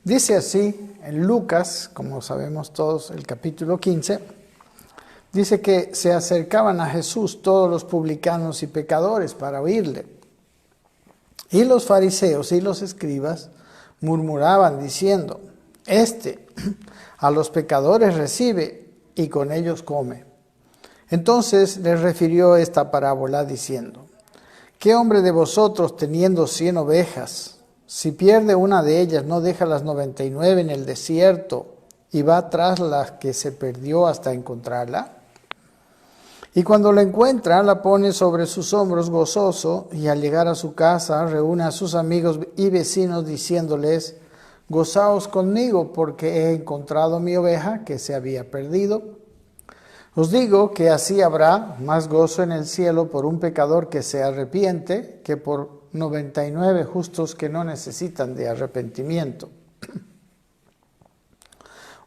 Dice así en Lucas, como sabemos todos, el capítulo 15, dice que se acercaban a Jesús todos los publicanos y pecadores para oírle. Y los fariseos y los escribas murmuraban diciendo, a los pecadores recibe y con ellos come. Entonces les refirió esta parábola diciendo, ¿qué hombre de vosotros teniendo 100 ovejas, si pierde una de ellas, no deja las 99 en el desierto y va tras la que se perdió hasta encontrarla? Y cuando la encuentra, la pone sobre sus hombros gozoso, y al llegar a su casa reúne a sus amigos y vecinos diciéndoles, gozaos conmigo porque he encontrado mi oveja que se había perdido. Os digo que así habrá más gozo en el cielo por un pecador que se arrepiente que por 99 justos que no necesitan de arrepentimiento.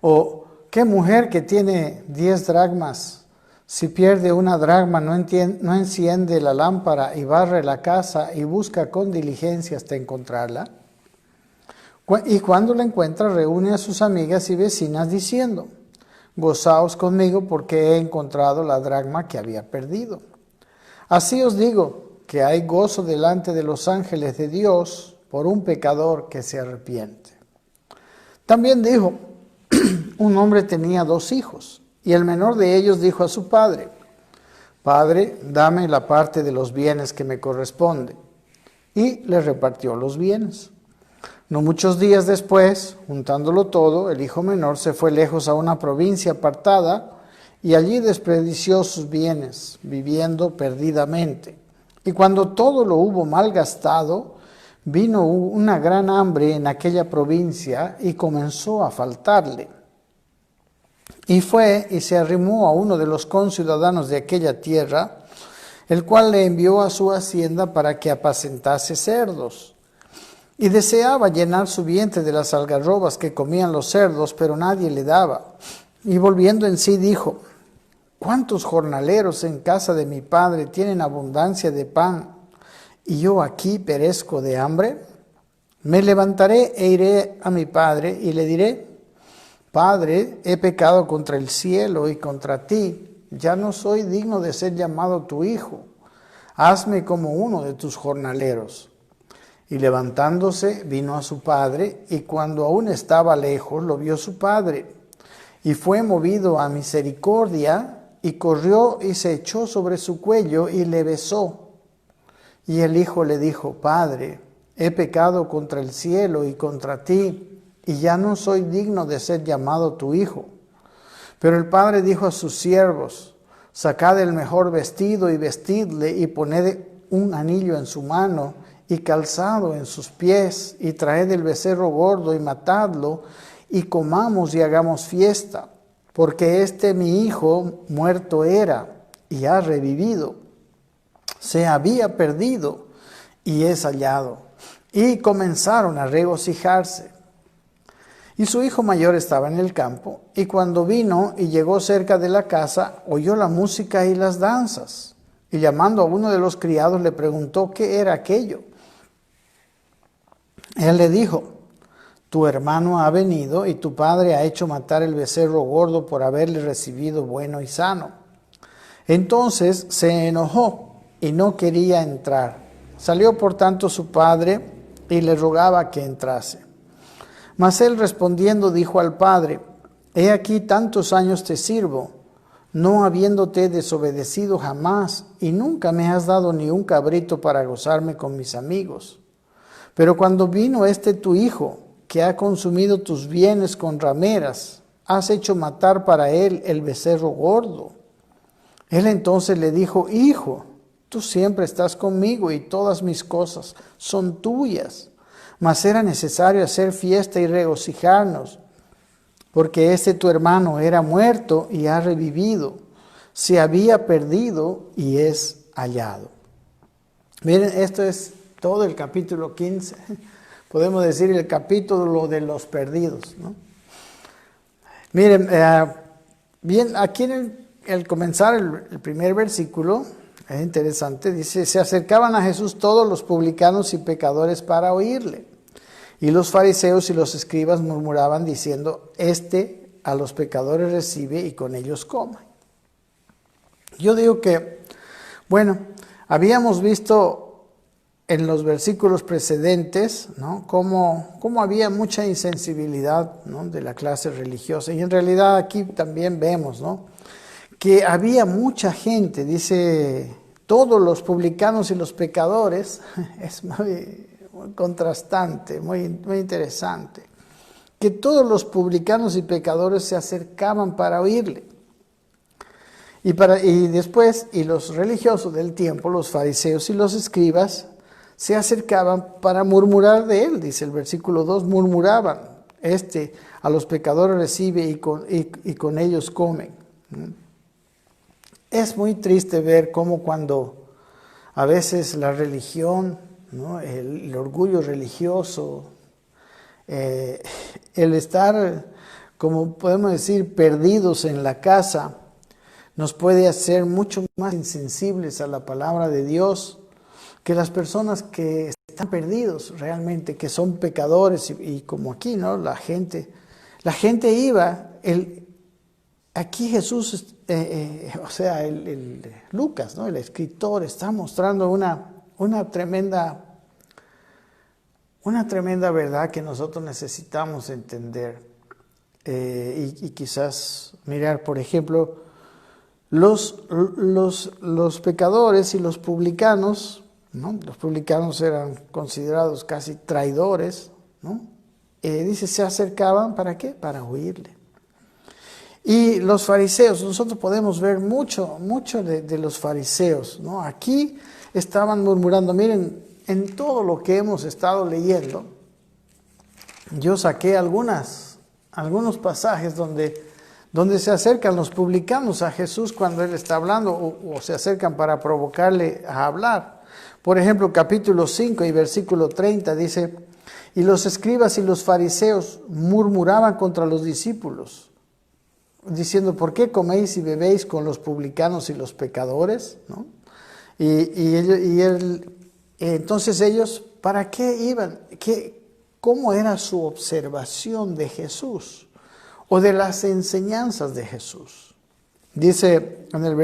O, ¿qué mujer que tiene 10 dracmas, si pierde una dracma, no enciende la lámpara y barre la casa y busca con diligencia hasta encontrarla? Y cuando la encuentra, reúne a sus amigas y vecinas diciendo, gozaos conmigo porque he encontrado la dracma que había perdido. Así os digo que hay gozo delante de los ángeles de Dios por un pecador que se arrepiente. También dijo, un hombre tenía 2 hijos, y el menor de ellos dijo a su padre, Padre, dame la parte de los bienes que me corresponde. Y le repartió los bienes. No muchos días después, juntándolo todo, el hijo menor se fue lejos a una provincia apartada y allí desperdició sus bienes, viviendo perdidamente. Y cuando todo lo hubo malgastado, vino una gran hambre en aquella provincia y comenzó a faltarle. Y fue y se arrimó a uno de los conciudadanos de aquella tierra, el cual le envió a su hacienda para que apacentase cerdos. Y deseaba llenar su vientre de las algarrobas que comían los cerdos, pero nadie le daba. Y volviendo en sí dijo, ¿cuántos jornaleros en casa de mi padre tienen abundancia de pan, y yo aquí perezco de hambre? Me levantaré e iré a mi padre y le diré, Padre, he pecado contra el cielo y contra ti, ya no soy digno de ser llamado tu hijo. Hazme como uno de tus jornaleros. Y levantándose vino a su padre, y cuando aún estaba lejos lo vio su padre, y fue movido a misericordia, y corrió y se echó sobre su cuello y le besó. Y el hijo le dijo, Padre, he pecado contra el cielo y contra ti, y ya no soy digno de ser llamado tu hijo. Pero el padre dijo a sus siervos, sacad el mejor vestido y vestidle, y poned un anillo en su mano y calzado en sus pies, y traed el becerro gordo y matadlo, y comamos y hagamos fiesta, porque mi hijo muerto era y ha revivido, se había perdido y es hallado. Y comenzaron a regocijarse. Y su hijo mayor estaba en el campo, y cuando vino y llegó cerca de la casa, oyó la música y las danzas. Y llamando a uno de los criados le preguntó qué era aquello. Él le dijo, tu hermano ha venido y tu padre ha hecho matar el becerro gordo por haberle recibido bueno y sano. Entonces se enojó y no quería entrar. Salió por tanto su padre y le rogaba que entrase. Mas él respondiendo dijo al padre, he aquí tantos años te sirvo, no habiéndote desobedecido jamás, y nunca me has dado ni un cabrito para gozarme con mis amigos. Pero cuando vino tu hijo, que ha consumido tus bienes con rameras, has hecho matar para él el becerro gordo. Él entonces le dijo, hijo, tú siempre estás conmigo y todas mis cosas son tuyas. Mas era necesario hacer fiesta y regocijarnos, porque tu hermano era muerto y ha revivido, se había perdido y es hallado. Miren, esto es todo el capítulo 15. Podemos decir el capítulo de los perdidos, ¿no? Miren, bien, aquí en el comenzar el primer versículo, es interesante, dice, se acercaban a Jesús todos los publicanos y pecadores para oírle. Y los fariseos y los escribas murmuraban diciendo, a los pecadores recibe y con ellos come. Yo digo que, bueno, habíamos visto en los versículos precedentes, ¿no?, cómo había mucha insensibilidad, ¿no?, de la clase religiosa. Y en realidad aquí también vemos, ¿no?, que había mucha gente, dice, todos los publicanos y los pecadores. Es muy contrastante, muy interesante, que todos los publicanos y pecadores se acercaban para oírle. Y después, los religiosos del tiempo, los fariseos y los escribas, se acercaban para murmurar de él, dice el versículo 2, murmuraban, a los pecadores recibe y con ellos comen. Es muy triste ver cómo cuando a veces la religión, ¿no?, el orgullo religioso, el estar, como podemos decir, perdidos en la casa, nos puede hacer mucho más insensibles a la palabra de Dios que las personas que están perdidos realmente, que son pecadores. Y como aquí, ¿no?, la gente iba, aquí Jesús, Lucas, ¿no?, el escritor, está mostrando una tremenda verdad que nosotros necesitamos entender y quizás mirar. Por ejemplo, los pecadores y los publicanos, ¿no?, los publicanos eran considerados casi traidores, ¿no? Dice, se acercaban, ¿para qué? Para oírle. Y los fariseos, nosotros podemos ver mucho de los fariseos, ¿no? Aquí estaban murmurando. Miren, en todo lo que hemos estado leyendo, yo saqué algunos pasajes donde se acercan los publicanos a Jesús cuando Él está hablando, o se acercan para provocarle a hablar. Por ejemplo, capítulo 5 y versículo 30 dice, y los escribas y los fariseos murmuraban contra los discípulos, diciendo, ¿por qué coméis y bebéis con los publicanos y los pecadores? ¿No? Entonces ellos, ¿para qué iban? ¿Cómo era su observación de Jesús o de las enseñanzas de Jesús? Dice en el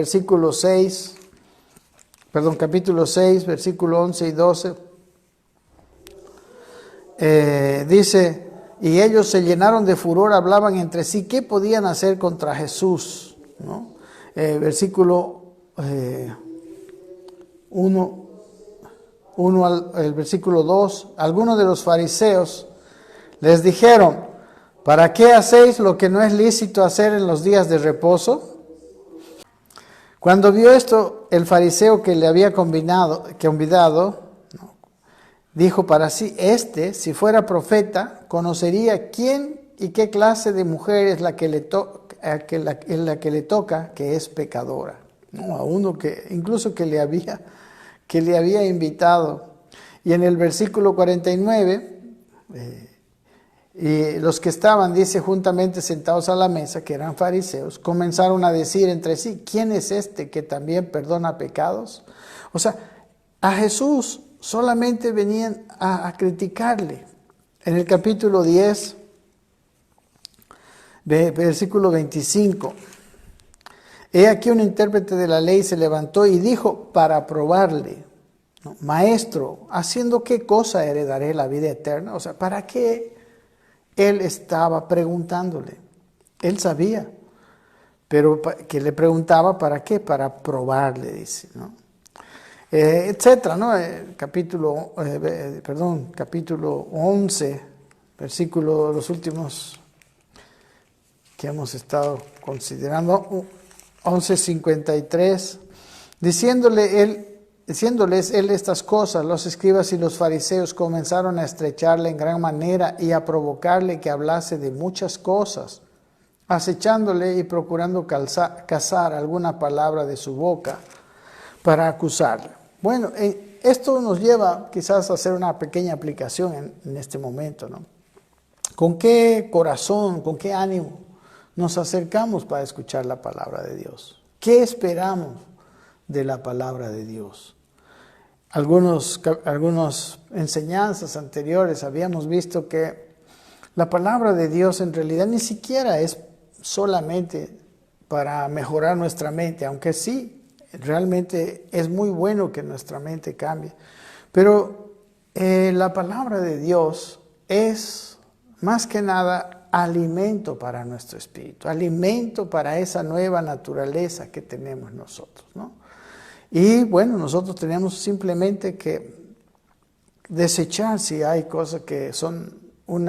capítulo 6, versículo 11 y 12, dice, y ellos se llenaron de furor, hablaban entre sí, ¿qué podían hacer contra Jesús? ¿No? Versículo 1 al versículo 2, algunos de los fariseos les dijeron, ¿para qué hacéis lo que no es lícito hacer en los días de reposo? Cuando vio esto, el fariseo que le había convidado, ¿no?, dijo para sí, si fuera profeta, conocería quién y qué clase de mujer es la que le toca, que es pecadora. ¿No? A uno que incluso que le había invitado. Y en el versículo 49, y los que estaban, dice, juntamente sentados a la mesa, que eran fariseos, comenzaron a decir entre sí, ¿quién es este que también perdona pecados? O sea, a Jesús solamente venían a criticarle. En el capítulo 10, versículo 25, he aquí un intérprete de la ley se levantó y dijo para probarle, ¿no?, Maestro, ¿haciendo qué cosa heredaré la vida eterna? O sea, ¿para qué él estaba preguntándole? Él sabía, pero que le preguntaba para qué, para probarle, dice, ¿no? Etcétera, ¿no? Capítulo 11, versículo, los últimos que hemos estado considerando, 11:53, diciéndoles él estas cosas, los escribas y los fariseos comenzaron a estrecharle en gran manera y a provocarle que hablase de muchas cosas, acechándole y procurando cazar alguna palabra de su boca para acusarle. Bueno, esto nos lleva quizás a hacer una pequeña aplicación en este momento, ¿no? ¿Con qué corazón, con qué ánimo nos acercamos para escuchar la palabra de Dios? ¿Qué esperamos de la palabra de Dios? algunas enseñanzas anteriores habíamos visto que la palabra de Dios en realidad ni siquiera es solamente para mejorar nuestra mente, aunque sí, realmente es muy bueno que nuestra mente cambie. Pero la palabra de Dios es más que nada alimento para nuestro espíritu, alimento para esa nueva naturaleza que tenemos nosotros, ¿no? Y bueno, nosotros tenemos simplemente que desechar si hay cosas que son un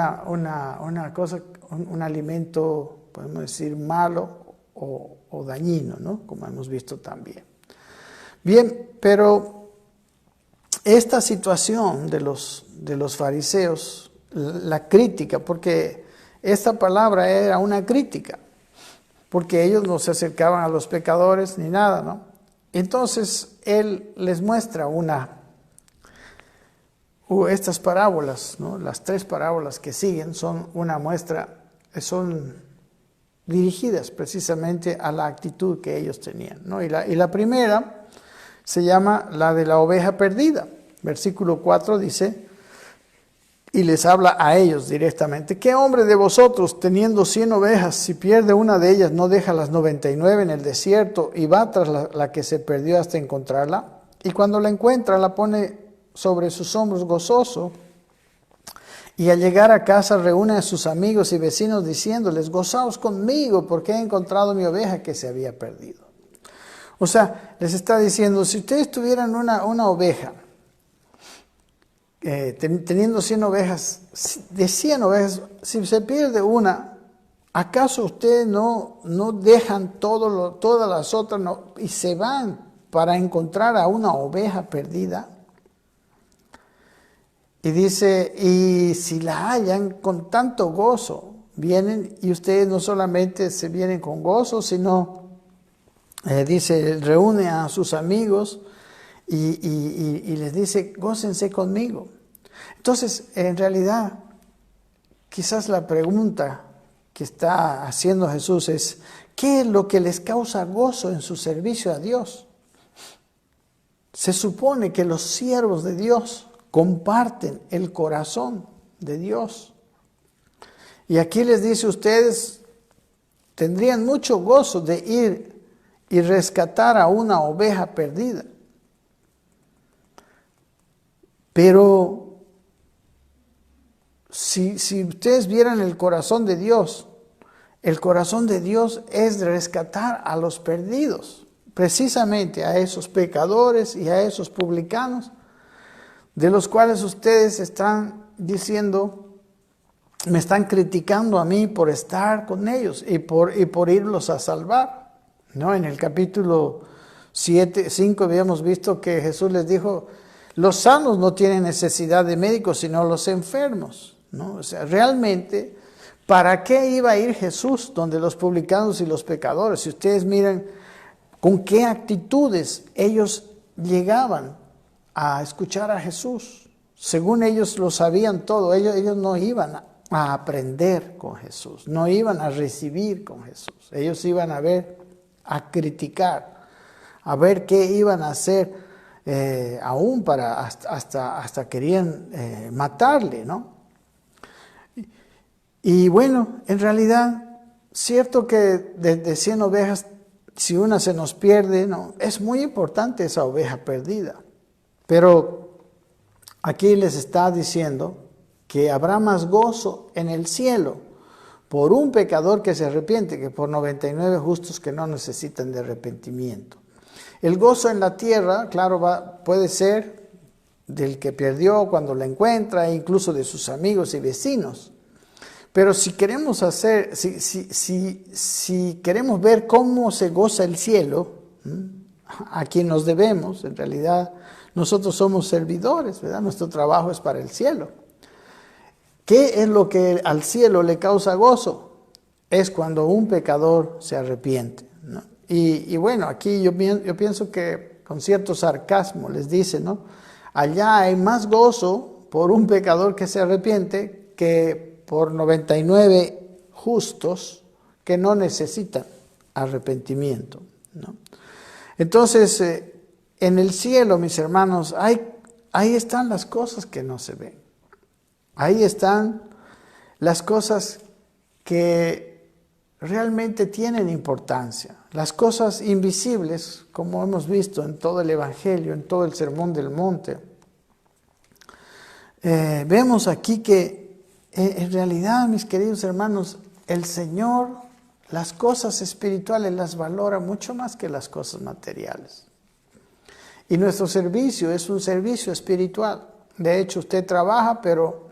alimento, podemos decir, malo o dañino, ¿no? Como hemos visto también. Bien, pero esta situación de los fariseos, la crítica, porque esta palabra era una crítica, porque ellos no se acercaban a los pecadores ni nada, ¿no? Entonces, él les muestra estas parábolas, ¿no? Las 3 parábolas que siguen son una muestra, son dirigidas precisamente a la actitud que ellos tenían, ¿no? Y la primera se llama la de la oveja perdida. Versículo 4 dice, y les habla a ellos directamente: ¿qué hombre de vosotros, teniendo 100 ovejas, si pierde una de ellas, no deja las 99 en el desierto y va tras la que se perdió hasta encontrarla? Y cuando la encuentra, la pone sobre sus hombros gozoso, y al llegar a casa reúne a sus amigos y vecinos diciéndoles: gozaos conmigo, porque he encontrado mi oveja que se había perdido. O sea, les está diciendo, si ustedes tuvieran una oveja, teniendo 100 ovejas, de 100 ovejas, si se pierde una, ¿acaso ustedes no dejan todas las otras y se van para encontrar a una oveja perdida? Y dice, y si la hallan con tanto gozo, vienen, y ustedes no solamente se vienen con gozo, sino, dice, reúne a sus amigos y les dice: gócense conmigo. Entonces, en realidad, quizás la pregunta que está haciendo Jesús es: ¿qué es lo que les causa gozo en su servicio a Dios? Se supone que los siervos de Dios comparten el corazón de Dios. Y aquí les dice: ustedes tendrían mucho gozo de ir y rescatar a una oveja perdida. Pero si ustedes vieran el corazón de Dios es rescatar a los perdidos, precisamente a esos pecadores y a esos publicanos, de los cuales ustedes están diciendo, me están criticando a mí por estar con ellos y por irlos a salvar, ¿no? En el capítulo 5 habíamos visto que Jesús les dijo: los sanos no tienen necesidad de médicos, sino los enfermos, ¿no? O sea, realmente, ¿para qué iba a ir Jesús donde los publicanos y los pecadores? Si ustedes miran con qué actitudes ellos llegaban a escuchar a Jesús. Según ellos lo sabían todo, ellos no iban a aprender con Jesús, no iban a recibir con Jesús. Ellos iban a ver, a criticar, a ver qué iban a hacer, aún hasta querían matarle, ¿no? Y bueno, en realidad, cierto que de 100 ovejas, si una se nos pierde, ¿no? Es muy importante esa oveja perdida. Pero aquí les está diciendo que habrá más gozo en el cielo por un pecador que se arrepiente que por 99 justos que no necesitan de arrepentimiento. El gozo en la tierra, claro, puede ser del que perdió cuando la encuentra, e incluso de sus amigos y vecinos. Pero si queremos si queremos ver cómo se goza el cielo, a quien nos debemos, en realidad nosotros somos servidores, ¿verdad? Nuestro trabajo es para el cielo. ¿Qué es lo que al cielo le causa gozo? Es cuando un pecador se arrepiente, ¿no? Y bueno, aquí yo pienso que con cierto sarcasmo les dice, ¿no? Allá hay más gozo por un pecador que se arrepiente que por 99 justos que no necesitan arrepentimiento, ¿no? Entonces, en el cielo, mis hermanos, ahí están las cosas que no se ven. Ahí están las cosas que realmente tienen importancia. Las cosas invisibles, como hemos visto en todo el Evangelio, en todo el Sermón del Monte. Vemos aquí que en realidad, mis queridos hermanos, el Señor las cosas espirituales las valora mucho más que las cosas materiales. Y nuestro servicio es un servicio espiritual. De hecho, usted trabaja, pero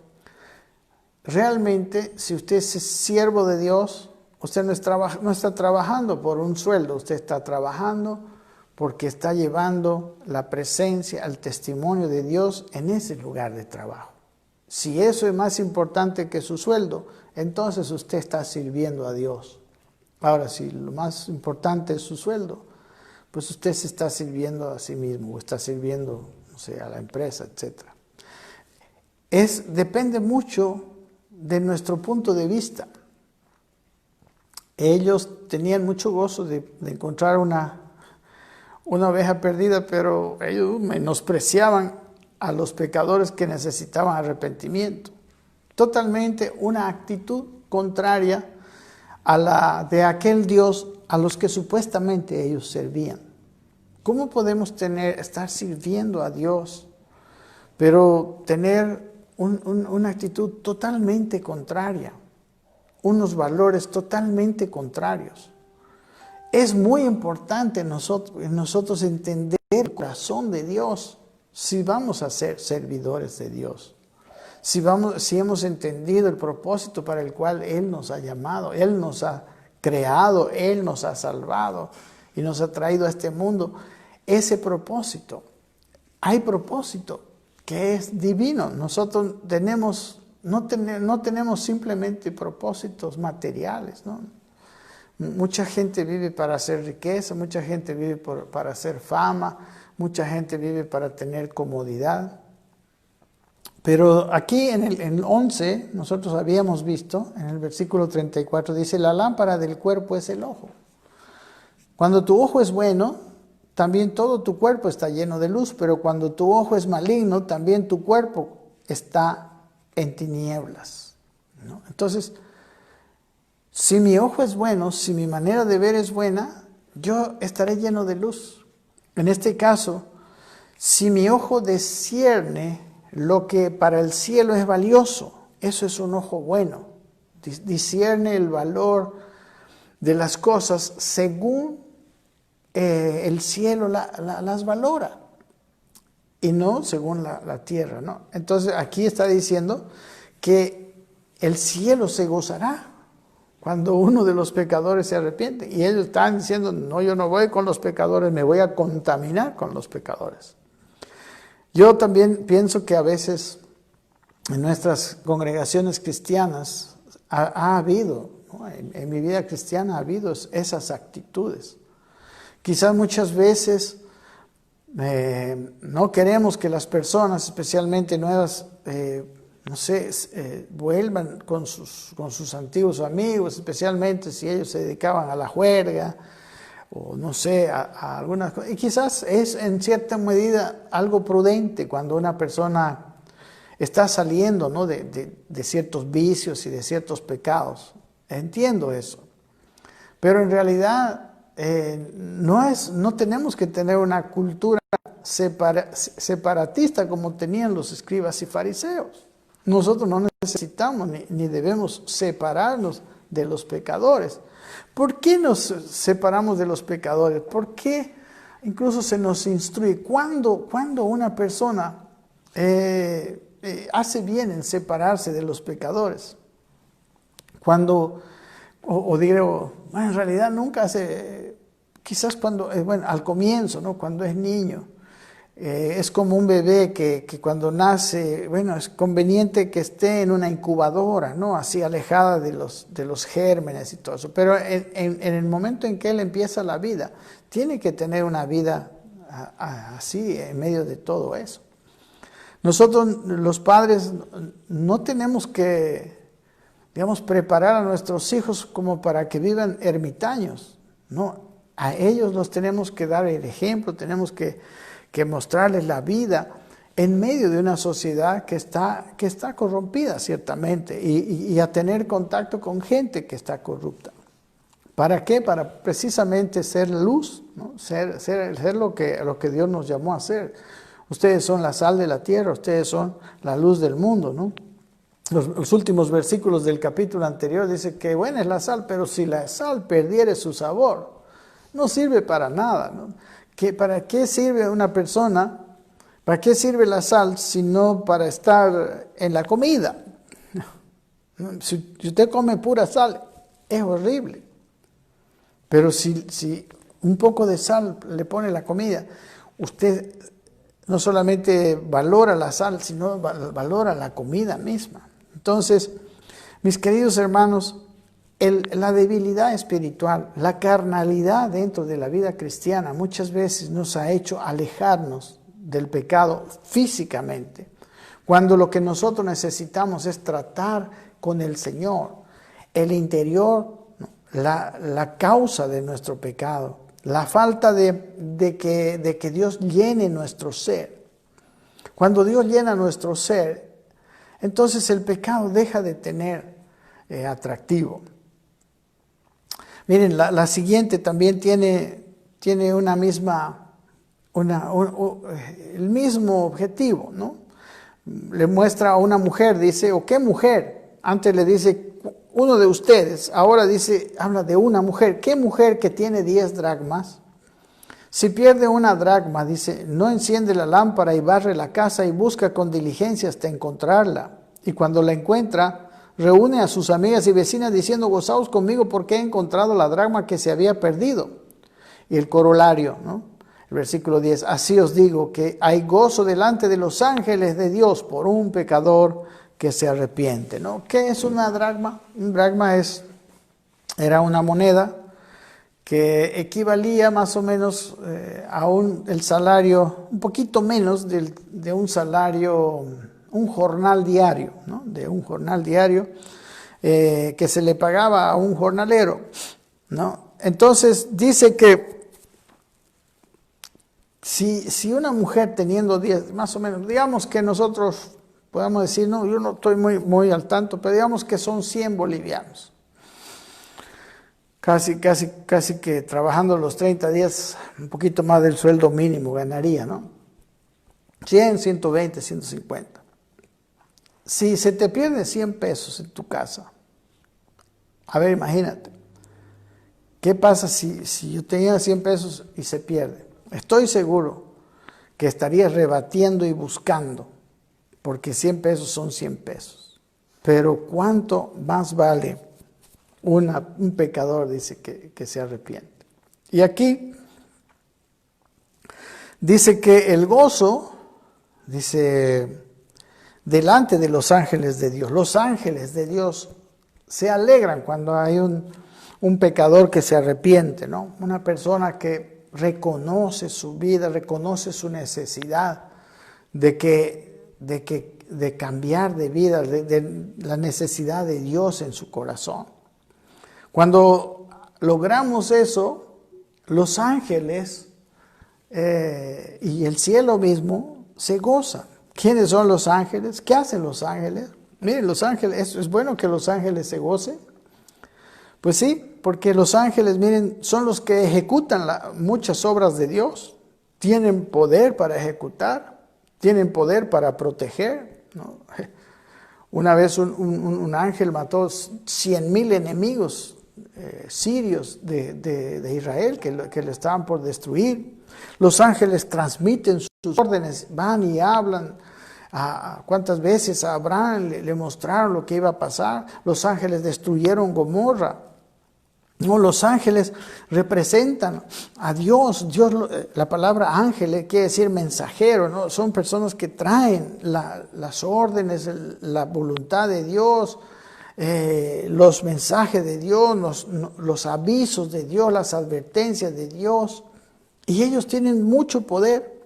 realmente, si usted es siervo de Dios, usted no está trabajando por un sueldo, usted está trabajando porque está llevando la presencia, el testimonio de Dios en ese lugar de trabajo. Si eso es más importante que su sueldo, entonces usted está sirviendo a Dios. Ahora, si lo más importante es su sueldo, pues usted se está sirviendo a sí mismo o está sirviendo, no sé, a la empresa, etc. Depende mucho de nuestro punto de vista. Ellos tenían mucho gozo de encontrar una oveja perdida, pero ellos menospreciaban a los pecadores que necesitaban arrepentimiento. Totalmente una actitud contraria a la de aquel Dios a los que supuestamente ellos servían. ¿Cómo podemos estar sirviendo a Dios, pero tener una actitud totalmente contraria, unos valores totalmente contrarios? Es muy importante en nosotros entender el corazón de Dios si vamos a ser servidores de Dios. Si hemos entendido el propósito para el cual Él nos ha llamado, Él nos ha creado, Él nos ha salvado y nos ha traído a este mundo, ese propósito, hay propósito que es divino. Nosotros no tenemos simplemente propósitos materiales, ¿no? Mucha gente vive para hacer riqueza, mucha gente vive para hacer fama, mucha gente vive para tener comodidad. Pero aquí en el 11, nosotros habíamos visto, en el versículo 34, dice, la lámpara del cuerpo es el ojo. Cuando tu ojo es bueno, también todo tu cuerpo está lleno de luz, pero cuando tu ojo es maligno, también tu cuerpo está en tinieblas, ¿no? Entonces, si mi ojo es bueno, si mi manera de ver es buena, yo estaré lleno de luz. En este caso, si mi ojo discierne lo que para el cielo es valioso, eso es un ojo bueno. Discierne el valor de las cosas según el cielo las valora y no según la tierra, ¿no? Entonces aquí está diciendo que el cielo se gozará cuando uno de los pecadores se arrepiente. Y ellos están diciendo, no, yo no voy con los pecadores, me voy a contaminar con los pecadores. Yo también pienso que a veces en nuestras congregaciones cristianas ha habido, ¿no? En mi vida cristiana ha habido esas actitudes. Quizás muchas veces no queremos que las personas, especialmente nuevas, vuelvan con sus antiguos amigos, especialmente si ellos se dedicaban a la juerga, o no sé, a algunas cosas. Y quizás es en cierta medida algo prudente cuando una persona está saliendo, ¿no?, de ciertos vicios y de ciertos pecados. Entiendo eso. Pero en realidad no tenemos que tener una cultura separatista como tenían los escribas y fariseos. Nosotros no necesitamos ni debemos separarnos de los pecadores. ¿Por qué nos separamos de los pecadores? ¿Por qué incluso se nos instruye? ¿Cuándo una persona hace bien en separarse de los pecadores? Cuando, digo, bueno, en realidad nunca hace, quizás cuando, al comienzo, ¿no?, cuando es niño. Es como un bebé que cuando nace, es conveniente que esté en una incubadora, ¿no?, así alejada de los gérmenes y todo eso. Pero en el momento en que él empieza la vida, tiene que tener una vida así en medio de todo eso. Nosotros, los padres, no tenemos que, preparar a nuestros hijos como para que vivan ermitaños, ¿no? A ellos los tenemos que dar el ejemplo, tenemos que que mostrarles la vida en medio de una sociedad que está corrompida ciertamente y a tener contacto con gente que está corrupta. ¿Para qué? Para precisamente ser luz, ¿no? Ser lo que Dios nos llamó a ser. Ustedes son la sal de la tierra, ustedes son la luz del mundo, ¿no? Los últimos versículos del capítulo anterior dice que buena es la sal, pero si la sal perdiere su sabor, no sirve para nada, ¿no? ¿Para qué sirve una persona? ¿Para qué sirve la sal sino para estar en la comida? Si usted come pura sal, es horrible. Pero si un poco de sal le pone la comida, usted no solamente valora la sal, sino valora la comida misma. Entonces, mis queridos hermanos, la debilidad espiritual, la carnalidad dentro de la vida cristiana muchas veces nos ha hecho alejarnos del pecado físicamente, cuando lo que nosotros necesitamos es tratar con el Señor, el interior, la causa de nuestro pecado, la falta de que Dios llene nuestro ser. Cuando Dios llena nuestro ser, entonces el pecado deja de tener atractivo. Miren, la siguiente también tiene el mismo objetivo, ¿no? Le muestra a una mujer, dice, ¿o qué mujer? Antes le dice uno de ustedes, ahora habla de una mujer. ¿Qué mujer que tiene 10 dracmas? Si pierde una dracma, dice, no enciende la lámpara y barre la casa y busca con diligencia hasta encontrarla. Y cuando la encuentra, reúne a sus amigas y vecinas diciendo, gozaos conmigo porque he encontrado la dracma que se había perdido. Y el corolario, ¿no? El versículo 10, así os digo que hay gozo delante de los ángeles de Dios por un pecador que se arrepiente, ¿no? ¿Qué es una dracma? Un dracma era una moneda que equivalía más o menos el salario, un poquito menos de un salario, un jornal diario, ¿no? De un jornal diario que se le pagaba a un jornalero, ¿no? Entonces dice que si una mujer teniendo 10, más o menos, digamos que nosotros podemos decir, no, yo no estoy muy al tanto, pero digamos que son 100 bolivianos. Casi que trabajando los 30 días, un poquito más del sueldo mínimo ganaría, ¿no? 100, 120, 150. Si se te pierden 100 pesos en tu casa, a ver, imagínate, ¿qué pasa si yo tenía 100 pesos y se pierde? Estoy seguro que estaría rebatiendo y buscando, porque 100 pesos son 100 pesos. Pero ¿cuánto más vale un pecador, dice, que se arrepiente? Y aquí dice que el gozo, dice, delante de los ángeles de Dios. Los ángeles de Dios se alegran cuando hay un pecador que se arrepiente, ¿no? Una persona que reconoce su vida, reconoce su necesidad de cambiar de vida, de la necesidad de Dios en su corazón. Cuando logramos eso, los ángeles y el cielo mismo se gozan. ¿Quiénes son los ángeles? ¿Qué hacen los ángeles? Miren, los ángeles, ¿es bueno que los ángeles se gocen? Pues sí, porque los ángeles, miren, son los que ejecutan muchas obras de Dios. Tienen poder para ejecutar, tienen poder para proteger, ¿no? Una vez un ángel mató 100,000 enemigos sirios de Israel que le estaban por destruir. Los ángeles transmiten sus órdenes, van y hablan. ¿Cuántas veces a Abraham le mostraron lo que iba a pasar? Los ángeles destruyeron Gomorra. No, los ángeles representan a Dios. La palabra ángel quiere decir mensajero, ¿no? Son personas que traen las órdenes, la voluntad de Dios, los mensajes de Dios, los avisos de Dios, las advertencias de Dios. Y ellos tienen mucho poder.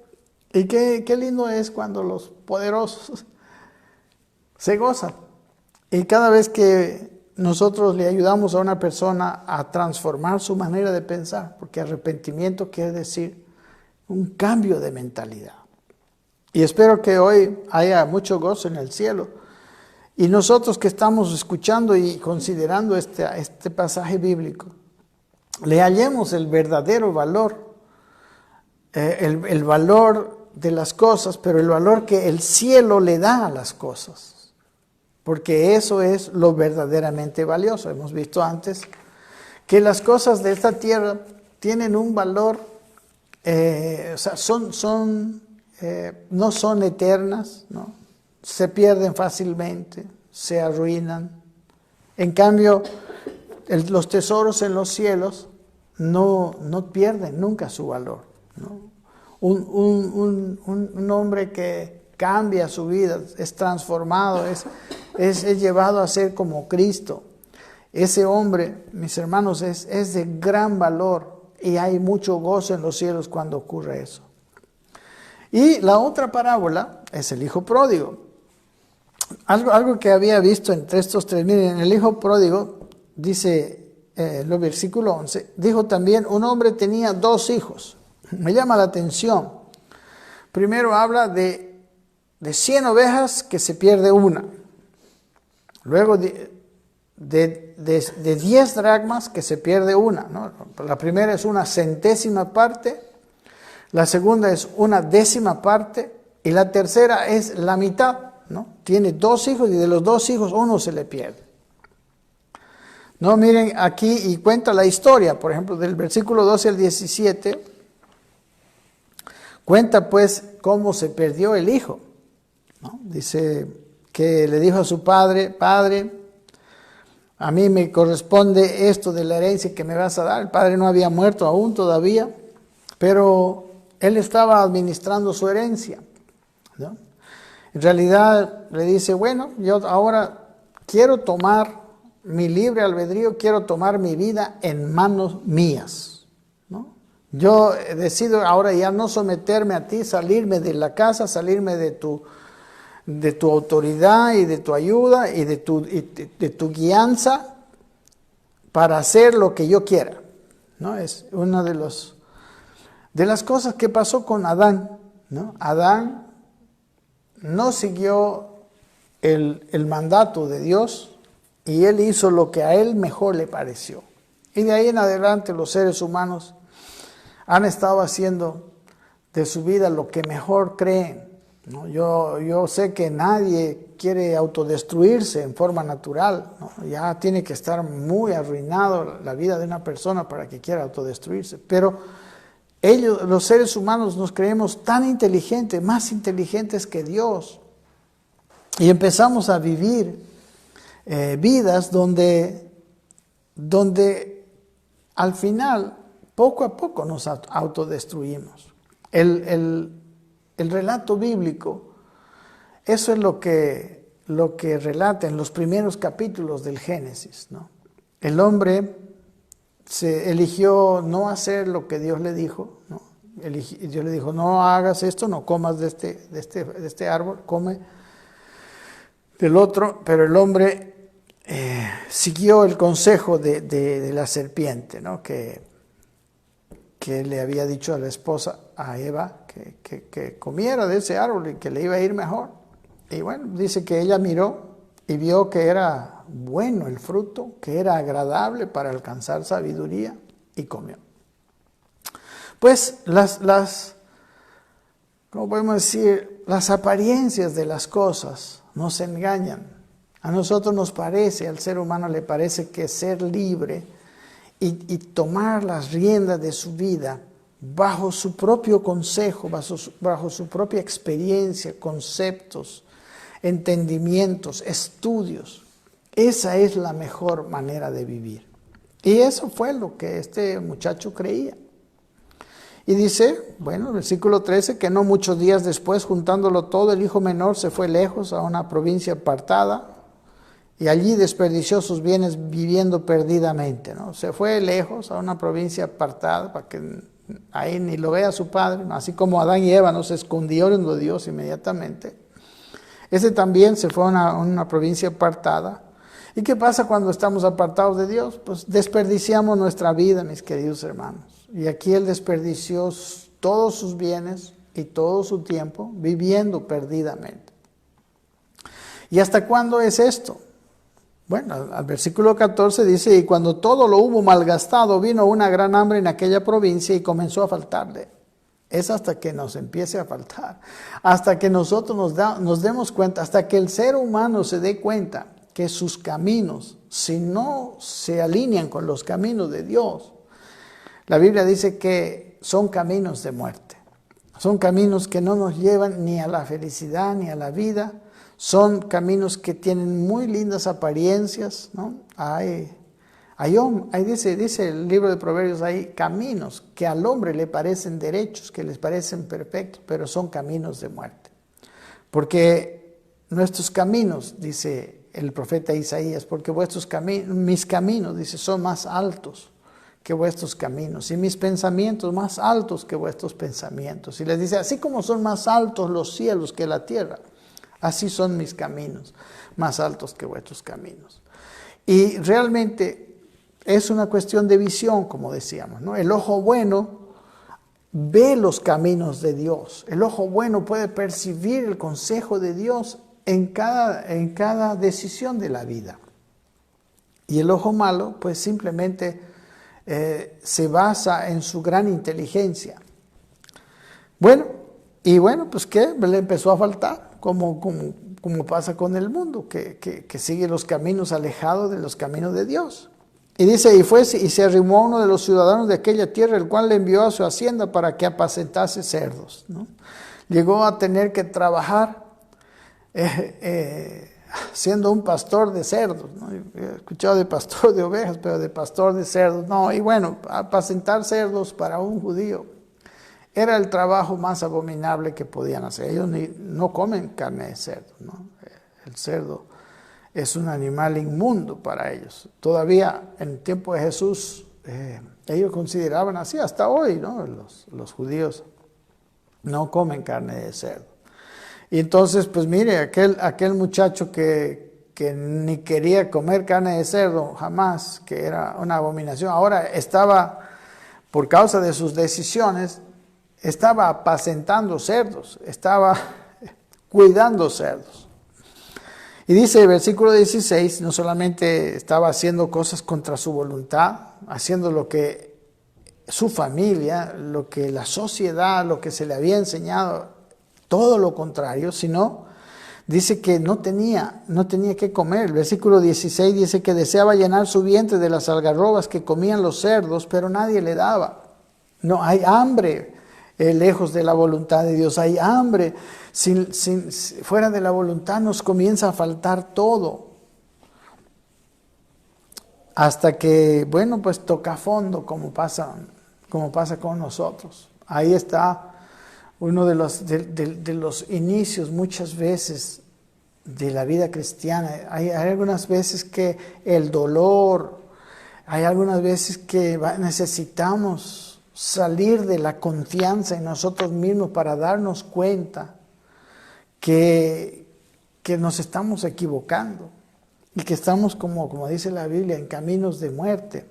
Y qué lindo es cuando los poderosos se gozan. Y cada vez que nosotros le ayudamos a una persona a transformar su manera de pensar, porque arrepentimiento quiere decir un cambio de mentalidad. Y espero que hoy haya mucho gozo en el cielo. Y nosotros que estamos escuchando y considerando este pasaje bíblico, le hallemos el verdadero valor, el valor de las cosas, pero el valor que el cielo le da a las cosas. Porque eso es lo verdaderamente valioso. Hemos visto antes que las cosas de esta tierra tienen un valor, o sea, no son eternas, ¿no? Se pierden fácilmente, se arruinan. En cambio, los tesoros en los cielos no pierden nunca su valor, ¿no? Un hombre que cambia su vida, es transformado, es llevado a ser como Cristo. Ese hombre, mis hermanos, es de gran valor y hay mucho gozo en los cielos cuando ocurre eso. Y la otra parábola es el hijo pródigo. Algo que había visto entre estos tres, miren, el hijo pródigo, dice el versículo 11, dijo también, un hombre tenía 2 hijos. Me llama la atención. Primero habla de 100 ovejas que se pierde una. Luego de 10 dracmas que se pierde una, ¿no? La primera es 1/100ª parte, la segunda es 1/10 parte y la tercera es la mitad, ¿no? Tiene 2 hijos y de los 2 hijos uno se le pierde. No, miren aquí y cuenta la historia, por ejemplo, del versículo 12 al 17, cuenta pues cómo se perdió el hijo, ¿no? Dice que le dijo a su padre, padre, a mí me corresponde esto de la herencia que me vas a dar. El padre no había muerto aún todavía, pero él estaba administrando su herencia, ¿no? En realidad le dice, bueno, yo ahora quiero tomar mi libre albedrío, quiero tomar mi vida en manos mías, ¿no? Yo decido ahora ya no someterme a ti, salirme de la casa, salirme de tu autoridad y de tu ayuda y de tu guianza para hacer lo que yo quiera, ¿no? Es una de las cosas que pasó con Adán, ¿no? Adán no siguió el mandato de Dios y él hizo lo que a él mejor le pareció. Y de ahí en adelante los seres humanos han estado haciendo de su vida lo que mejor creen, ¿no? Yo sé que nadie quiere autodestruirse en forma natural, ¿no? Ya tiene que estar muy arruinado la vida de una persona para que quiera autodestruirse, pero ellos, los seres humanos, nos creemos tan inteligentes, más inteligentes que Dios, y empezamos a vivir vidas donde al final, poco a poco nos autodestruimos. El relato bíblico, eso es lo que relata en los primeros capítulos del Génesis, ¿no? El hombre se eligió no hacer lo que Dios le dijo, ¿no? Dios le dijo, no hagas esto, no comas de este árbol, come del otro, pero el hombre siguió el consejo de la serpiente, ¿no? Que le había dicho a la esposa, a Eva, que comiera de ese árbol y que le iba a ir mejor. Y bueno, dice que ella miró y vio que era bueno el fruto, que era agradable para alcanzar sabiduría, y comió. Pues ¿cómo podemos decir? Las apariencias de las cosas nos engañan. A nosotros nos parece, al ser humano le parece que ser libre y tomar las riendas de su vida bajo su propio consejo, bajo su propia experiencia, conceptos, entendimientos, estudios, esa es la mejor manera de vivir. Y eso fue lo que este muchacho creía. Y dice, bueno, versículo 13, que no muchos días después, juntándolo todo, el hijo menor se fue lejos a una provincia apartada y allí desperdició sus bienes viviendo perdidamente, ¿no? Se fue lejos a una provincia apartada para que ahí ni lo vea su padre, ¿no? Así como Adán y Eva no se escondieron de Dios inmediatamente. Ese también se fue a una provincia apartada. ¿Y qué pasa cuando estamos apartados de Dios? Pues desperdiciamos nuestra vida, mis queridos hermanos. Y aquí él desperdició todos sus bienes y todo su tiempo viviendo perdidamente. ¿Y hasta cuándo es esto? Bueno, al versículo 14 dice, y cuando todo lo hubo malgastado, vino una gran hambre en aquella provincia y comenzó a faltarle. Es hasta que nos empiece a faltar, hasta que nosotros nos demos cuenta, hasta que el ser humano se dé cuenta que sus caminos, si no se alinean con los caminos de Dios, la Biblia dice que son caminos de muerte. Son caminos que no nos llevan ni a la felicidad ni a la vida. Son caminos que tienen muy lindas apariencias, ¿no? Dice el libro de Proverbios, hay caminos que al hombre le parecen derechos, que les parecen perfectos, pero son caminos de muerte. Porque nuestros caminos, dice el profeta Isaías, porque mis caminos, dice, son más altos que vuestros caminos, y mis pensamientos más altos que vuestros pensamientos. Y les dice, así como son más altos los cielos que la tierra, así son mis caminos, más altos que vuestros caminos. Y realmente es una cuestión de visión, como decíamos, ¿no? El ojo bueno ve los caminos de Dios. El ojo bueno puede percibir el consejo de Dios en cada decisión de la vida. Y el ojo malo, pues simplemente se basa en su gran inteligencia. Bueno, pues ¿qué? Le empezó a faltar, como pasa con el mundo, que sigue los caminos alejados de los caminos de Dios. Y dice, y se arrimó a uno de los ciudadanos de aquella tierra, el cual le envió a su hacienda para que apacentase cerdos, ¿no? Llegó a tener que trabajar siendo un pastor de cerdos, ¿no? He escuchado de pastor de ovejas, pero de pastor de cerdos, no. Y bueno, apacentar cerdos para un judío era el trabajo más abominable que podían hacer. Ellos no comen carne de cerdo, ¿no? El cerdo es un animal inmundo para ellos. Todavía en el tiempo de Jesús, ellos consideraban así, hasta hoy, ¿no? Los judíos no comen carne de cerdo. Y entonces, pues mire, aquel muchacho que ni quería comer carne de cerdo jamás, que era una abominación, ahora estaba, por causa de sus decisiones, estaba apacentando cerdos, estaba cuidando cerdos. Y dice el versículo 16, no solamente estaba haciendo cosas contra su voluntad, haciendo lo que su familia, lo que la sociedad, lo que se le había enseñado, todo lo contrario, sino dice que no tenía que comer. El versículo 16 dice que deseaba llenar su vientre de las algarrobas que comían los cerdos, pero nadie le daba. No, hay hambre lejos de la voluntad de Dios, hay hambre. Fuera de la voluntad nos comienza a faltar todo. Hasta que, bueno, pues toca fondo, como pasa con nosotros. Ahí está uno de los inicios muchas veces de la vida cristiana. Hay algunas veces que el dolor, hay algunas veces que necesitamos salir de la confianza en nosotros mismos para darnos cuenta que nos estamos equivocando y que estamos, como dice la Biblia, en caminos de muerte.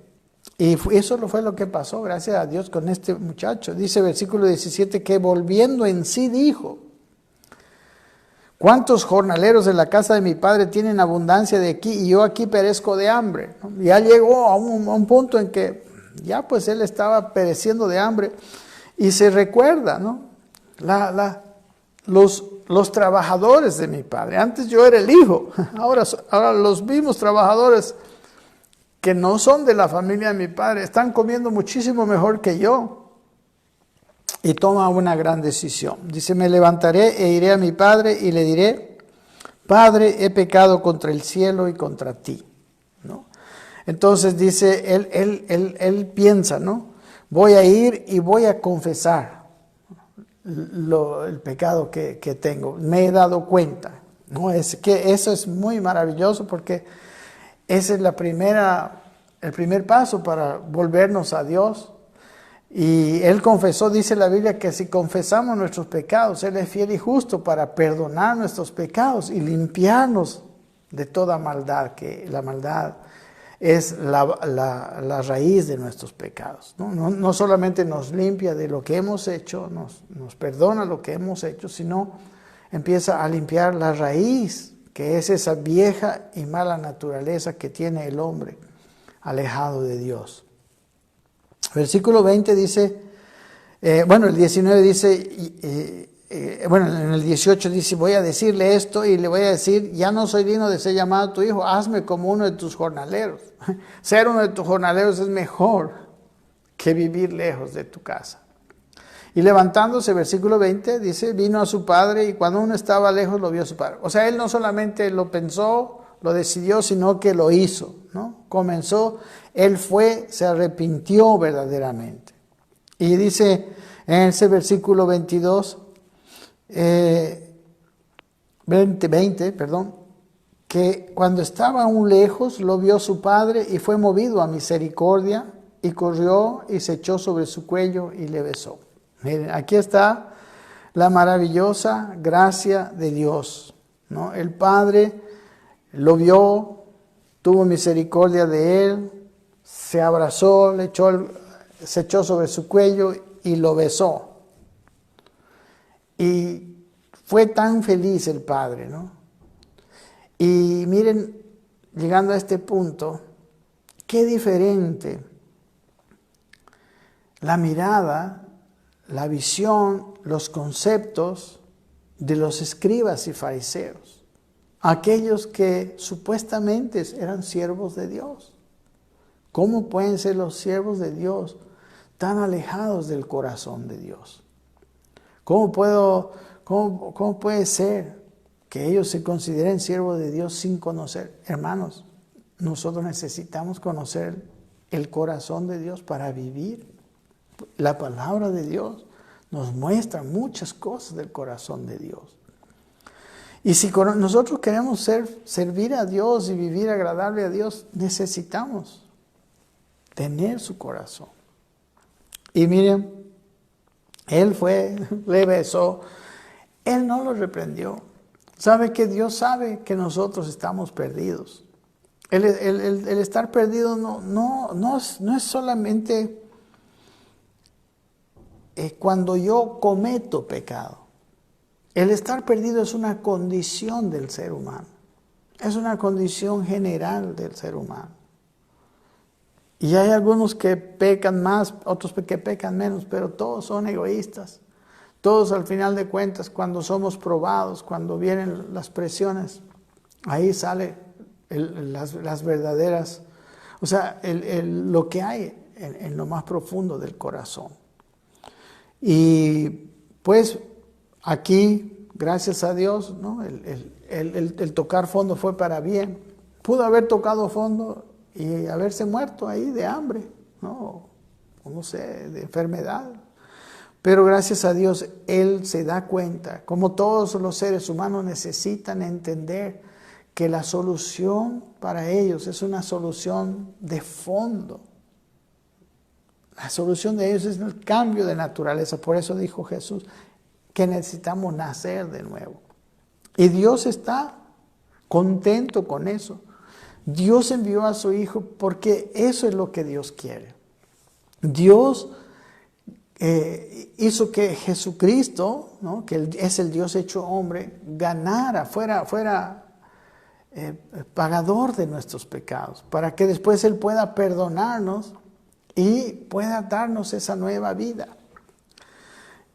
Y eso fue lo que pasó, gracias a Dios, con este muchacho. Dice versículo 17 que volviendo en sí dijo: ¿cuántos jornaleros en la casa de mi padre tienen abundancia de aquí y yo aquí perezco de hambre? ¿No? Ya llegó a un punto en que ya pues él estaba pereciendo de hambre y se recuerda, ¿no? Los trabajadores de mi padre. Antes yo era el hijo, ahora los mismos trabajadores que no son de la familia de mi padre están comiendo muchísimo mejor que yo. Y toma una gran decisión. Dice: me levantaré e iré a mi padre y le diré: Padre, he pecado contra el cielo y contra ti, ¿no? Entonces dice, él piensa, ¿no? Voy a ir y voy a confesar el pecado que tengo. Me he dado cuenta, ¿no? Es que eso es muy maravilloso, porque ese es el primer paso para volvernos a Dios. Y él confesó, dice la Biblia, que si confesamos nuestros pecados, Él es fiel y justo para perdonar nuestros pecados y limpiarnos de toda maldad, que la maldad es la raíz de nuestros pecados. No solamente nos limpia de lo que hemos hecho, nos perdona lo que hemos hecho, sino empieza a limpiar la raíz, que es esa vieja y mala naturaleza que tiene el hombre alejado de Dios. Versículo 20 dice, el 19 dice, en el 18 dice, voy a decirle esto y le voy a decir, ya no soy digno de ser llamado tu hijo, hazme como uno de tus jornaleros. Ser uno de tus jornaleros es mejor que vivir lejos de tu casa. Y levantándose, versículo 20, dice, vino a su padre y cuando uno estaba lejos lo vio a su padre. O sea, él no solamente lo pensó, lo decidió, sino que lo hizo, ¿no? Comenzó, él fue, se arrepintió verdaderamente. Y dice en ese versículo 22, 20, que cuando estaba aún lejos lo vio su padre y fue movido a misericordia y corrió y se echó sobre su cuello y le besó. Miren, aquí está la maravillosa gracia de Dios, ¿no? El Padre lo vio, tuvo misericordia de él, se abrazó, se echó sobre su cuello y lo besó. Y fue tan feliz el Padre, ¿no? Y miren, llegando a este punto, qué diferente la mirada, la visión, los conceptos de los escribas y fariseos, aquellos que supuestamente eran siervos de Dios. ¿Cómo pueden ser los siervos de Dios tan alejados del corazón de Dios? ¿Cómo puede ser que ellos se consideren siervos de Dios sin conocer? Hermanos, nosotros necesitamos conocer el corazón de Dios para vivir. La palabra de Dios nos muestra muchas cosas del corazón de Dios. Y si nosotros queremos servir a Dios y vivir agradable a Dios, necesitamos tener su corazón. Y miren, él fue, le besó, él no lo reprendió. Sabe que Dios sabe que nosotros estamos perdidos. El estar perdido no es solamente cuando yo cometo pecado. El estar perdido es una condición del ser humano. Es una condición general del ser humano. Y hay algunos que pecan más, otros que pecan menos, pero todos son egoístas. Todos al final de cuentas, cuando somos probados, cuando vienen las presiones, ahí sale las verdaderas, o sea, lo que hay en lo más profundo del corazón. Y pues aquí, gracias a Dios, ¿no? el tocar fondo fue para bien. Pudo haber tocado fondo y haberse muerto ahí de hambre, ¿no? O no sé, de enfermedad. Pero gracias a Dios, Él se da cuenta, como todos los seres humanos necesitan entender que la solución para ellos es una solución de fondo. La solución de ellos es el cambio de naturaleza. Por eso dijo Jesús que necesitamos nacer de nuevo. Y Dios está contento con eso. Dios envió a su Hijo porque eso es lo que Dios quiere. Dios hizo que Jesucristo, ¿no? Que es el Dios hecho hombre, ganara, fuera pagador de nuestros pecados, para que después Él pueda perdonarnos y pueda darnos esa nueva vida.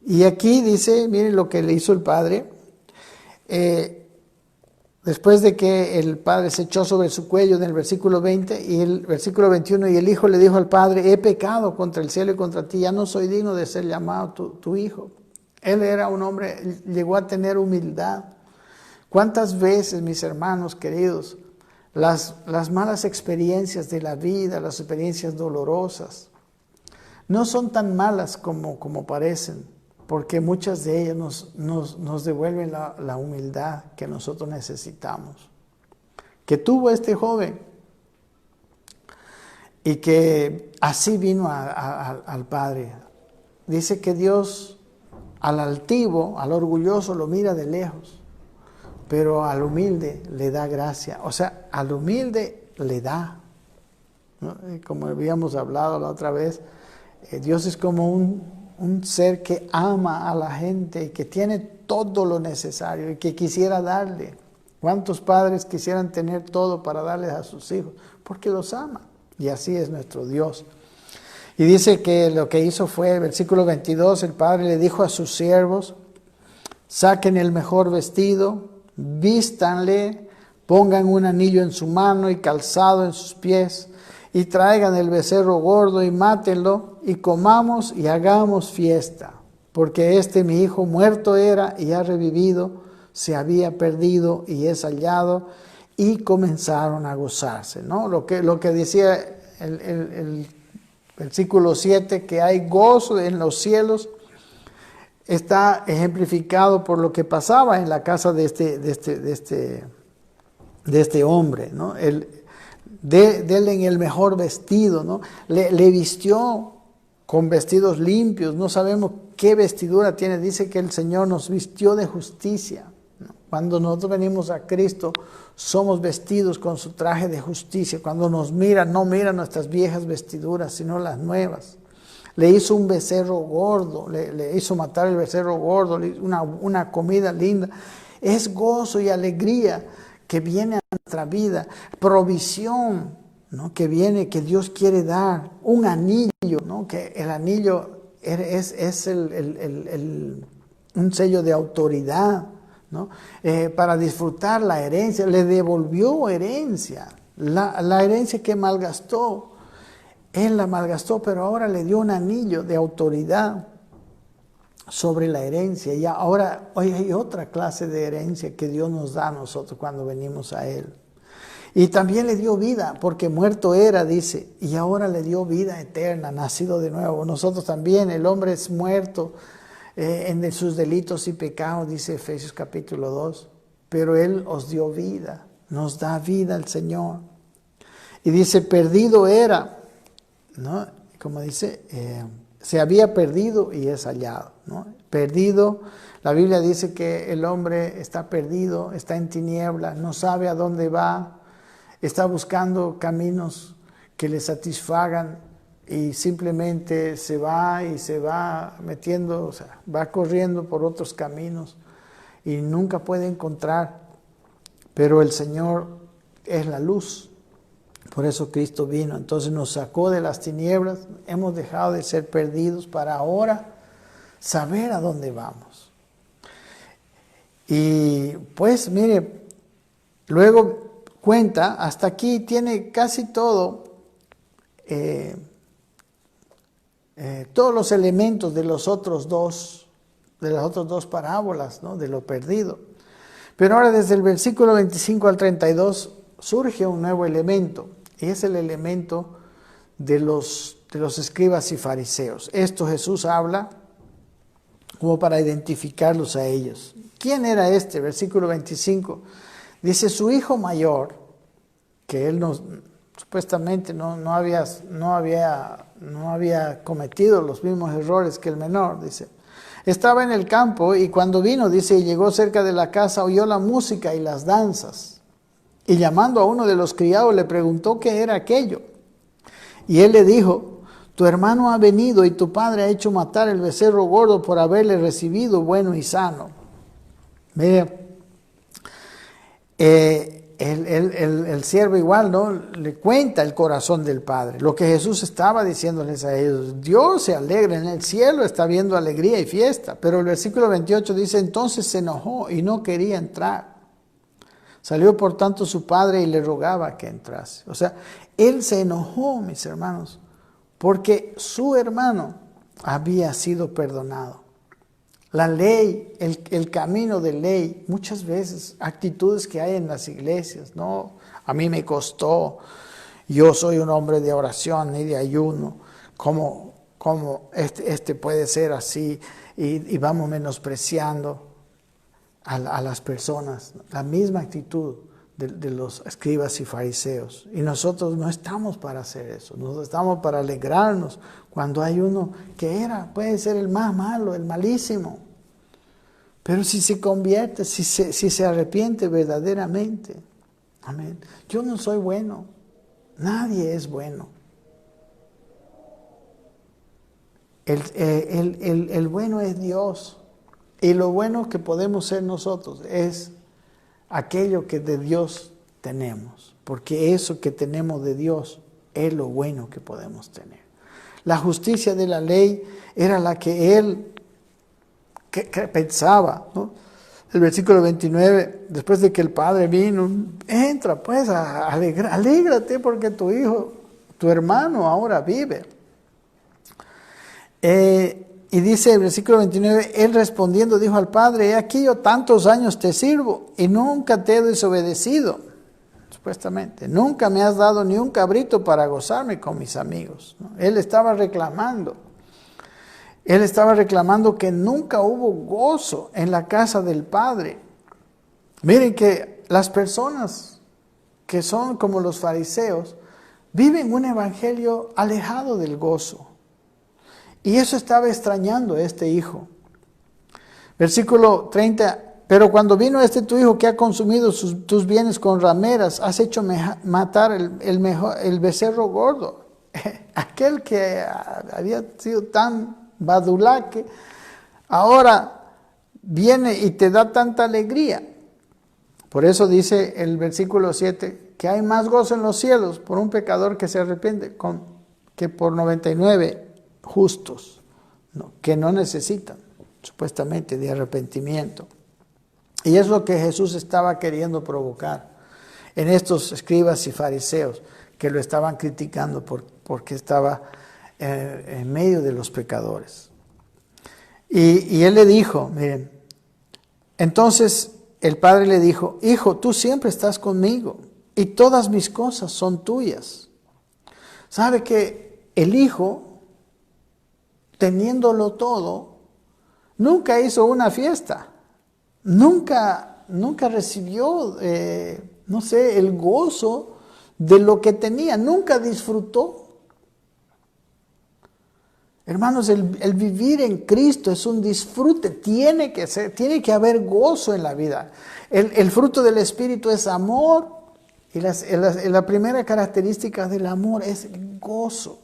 Y aquí dice, miren lo que le hizo el Padre. Después de que el Padre se echó sobre su cuello en el versículo 20 y el versículo 21, y el Hijo le dijo al Padre, he pecado contra el cielo y contra ti, ya no soy digno de ser llamado tu Hijo. Él era un hombre, llegó a tener humildad. ¿Cuántas veces, mis hermanos queridos, las malas experiencias de la vida, las experiencias dolorosas, no son tan malas como parecen? Porque muchas de ellas nos devuelven la humildad que nosotros necesitamos. Que tuvo este joven y que así vino al Padre. Dice que Dios al altivo, al orgulloso lo mira de lejos, pero al humilde le da gracia. O sea, al humilde le da. ¿no? Como habíamos hablado la otra vez, Dios es como un ser que ama a la gente y que tiene todo lo necesario y que quisiera darle. ¿Cuántos padres quisieran tener todo para darles a sus hijos? Porque los ama. Y así es nuestro Dios. Y dice que lo que hizo fue, versículo 22, el padre le dijo a sus siervos: saquen el mejor vestido, vístanle, pongan un anillo en su mano y calzado en sus pies, y traigan el becerro gordo y mátenlo, y comamos y hagamos fiesta. Porque mi hijo muerto era y ha revivido, se había perdido y es hallado. Y comenzaron a gozarse, ¿no? Lo que decía el versículo 7, que hay gozo en los cielos, está ejemplificado por lo que pasaba en la casa de este hombre, ¿no? Dele en el mejor vestido, ¿no? Le vistió con vestidos limpios, no sabemos qué vestidura tiene, dice que el Señor nos vistió de justicia, ¿no? Cuando nosotros venimos a Cristo, somos vestidos con su traje de justicia. Cuando nos mira, no mira nuestras viejas vestiduras, sino las nuevas. Le hizo un becerro gordo, le hizo matar el becerro gordo, una comida linda. Es gozo y alegría que viene a nuestra vida, provisión, ¿no? Que viene, que Dios quiere dar, un anillo, ¿no? Que el anillo es un sello de autoridad, ¿no? Para disfrutar la herencia. Le devolvió herencia, la herencia que malgastó. Él la malgastó, pero ahora le dio un anillo de autoridad sobre la herencia. Y ahora hoy hay otra clase de herencia que Dios nos da a nosotros cuando venimos a Él. Y también le dio vida, porque muerto era, dice, y ahora le dio vida eterna, nacido de nuevo. Nosotros también, el hombre es muerto en sus delitos y pecados, dice Efesios capítulo 2, pero Él os dio vida, nos da vida el Señor. Y dice, perdido era, ¿no? Como dice, se había perdido y es hallado, ¿no? Perdido, la Biblia dice que el hombre está perdido, está en tinieblas, no sabe a dónde va, está buscando caminos que le satisfagan y simplemente se va metiendo, o sea, va corriendo por otros caminos y nunca puede encontrar. Pero el Señor es la luz. Por eso Cristo vino. Entonces nos sacó de las tinieblas. Hemos dejado de ser perdidos para ahora saber a dónde vamos. Y pues mire, luego cuenta, hasta aquí tiene casi todo, todos los elementos de las otras dos parábolas, ¿no? De lo perdido. Pero ahora desde el versículo 25 al 32 surge un nuevo elemento, y es el elemento de los escribas y fariseos. Esto Jesús habla como para identificarlos a ellos. ¿Quién era este? Versículo 25. Dice, su hijo mayor, que él supuestamente no había cometido los mismos errores que el menor, dice. Estaba en el campo y cuando vino, dice, y llegó cerca de la casa, oyó la música y las danzas. Y llamando a uno de los criados le preguntó qué era aquello. Y él le dijo, tu hermano ha venido y tu padre ha hecho matar el becerro gordo por haberle recibido bueno y sano. Mire, el siervo igual, ¿no? Le cuenta el corazón del padre. Lo que Jesús estaba diciéndoles a ellos. Dios se alegra en el cielo, está viendo alegría y fiesta. Pero el versículo 28 dice, entonces se enojó y no quería entrar. Salió por tanto su padre y le rogaba que entrase. O sea, él se enojó, mis hermanos, porque su hermano había sido perdonado. La ley, el camino de ley, muchas veces actitudes que hay en las iglesias, ¿no? A mí me costó, yo soy un hombre de oración y de ayuno, ¿cómo este puede ser así? Y vamos menospreciando a las personas, la misma actitud de los escribas y fariseos. Y nosotros no estamos para hacer eso, nosotros estamos para alegrarnos cuando hay uno que puede ser el más malo, el malísimo. Pero si se convierte, si se arrepiente verdaderamente, amén. Yo no soy bueno, Nadie es bueno. El bueno es Dios. Y lo bueno que podemos ser nosotros es aquello que de Dios tenemos. Porque eso que tenemos de Dios es lo bueno que podemos tener. La justicia de la ley era la que él que pensaba, ¿no? El versículo 29, después de que el padre vino, entra pues, alégrate porque tu hijo, tu hermano ahora vive. Y dice el versículo 29, él respondiendo dijo al padre, he aquí yo tantos años te sirvo y nunca te he desobedecido. Supuestamente, nunca me has dado ni un cabrito para gozarme con mis amigos, ¿no? Él estaba reclamando que nunca hubo gozo en la casa del Padre. Miren que las personas que son como los fariseos viven un evangelio alejado del gozo. Y eso estaba extrañando a este hijo. Versículo 30. Pero cuando vino tu hijo que ha consumido tus bienes con rameras, has hecho matar el becerro gordo. Aquel que había sido tan badulaque, ahora viene y te da tanta alegría. Por eso dice el versículo 7, que hay más gozo en los cielos por un pecador que se arrepiente que por 99 justos, ¿no? Que no necesitan supuestamente de arrepentimiento. Y es lo que Jesús estaba queriendo provocar en estos escribas y fariseos que lo estaban criticando porque estaba en medio de los pecadores. Y él le dijo, miren, entonces el padre le dijo, hijo, tú siempre estás conmigo y todas mis cosas son tuyas. ¿Sabe que el hijo, teniéndolo todo, nunca hizo una fiesta? Nunca recibió, el gozo de lo que tenía. Nunca disfrutó. Hermanos, el vivir en Cristo es un disfrute. Tiene que haber gozo en la vida. El fruto del Espíritu es amor. Y la primera característica del amor es gozo.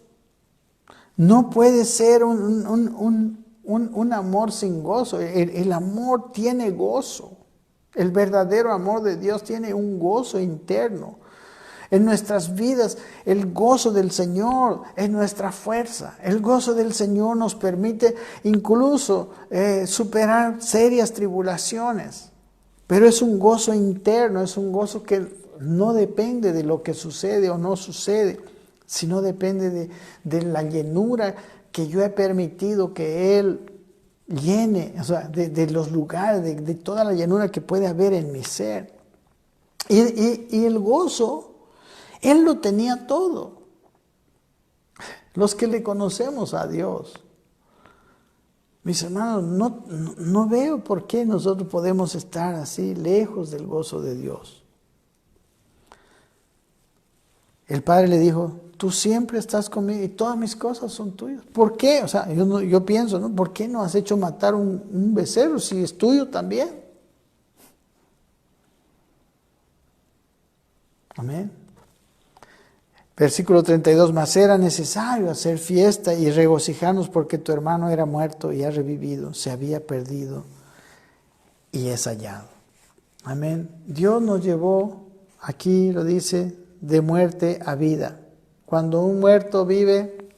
No puede ser un amor sin gozo. El amor tiene gozo. El verdadero amor de Dios tiene un gozo interno. En nuestras vidas, el gozo del Señor es nuestra fuerza. El gozo del Señor nos permite incluso superar serias tribulaciones. Pero es un gozo interno, es un gozo que no depende de lo que sucede o no sucede, sino depende de la llenura que yo he permitido que Él llene, o sea, de los lugares, de toda la llenura que puede haber en mi ser. Y el gozo, Él lo tenía todo. Los que le conocemos a Dios, mis hermanos, no veo por qué nosotros podemos estar así lejos del gozo de Dios. El Padre le dijo, tú siempre estás conmigo y todas mis cosas son tuyas. ¿Por qué? O sea, yo pienso, ¿no? ¿Por qué no has hecho matar un becerro si es tuyo también? Amén. Versículo 32, mas era necesario hacer fiesta y regocijarnos porque tu hermano era muerto y ha revivido, se había perdido y es hallado. Amén. Dios nos llevó, aquí lo dice, de muerte a vida. Cuando un muerto vive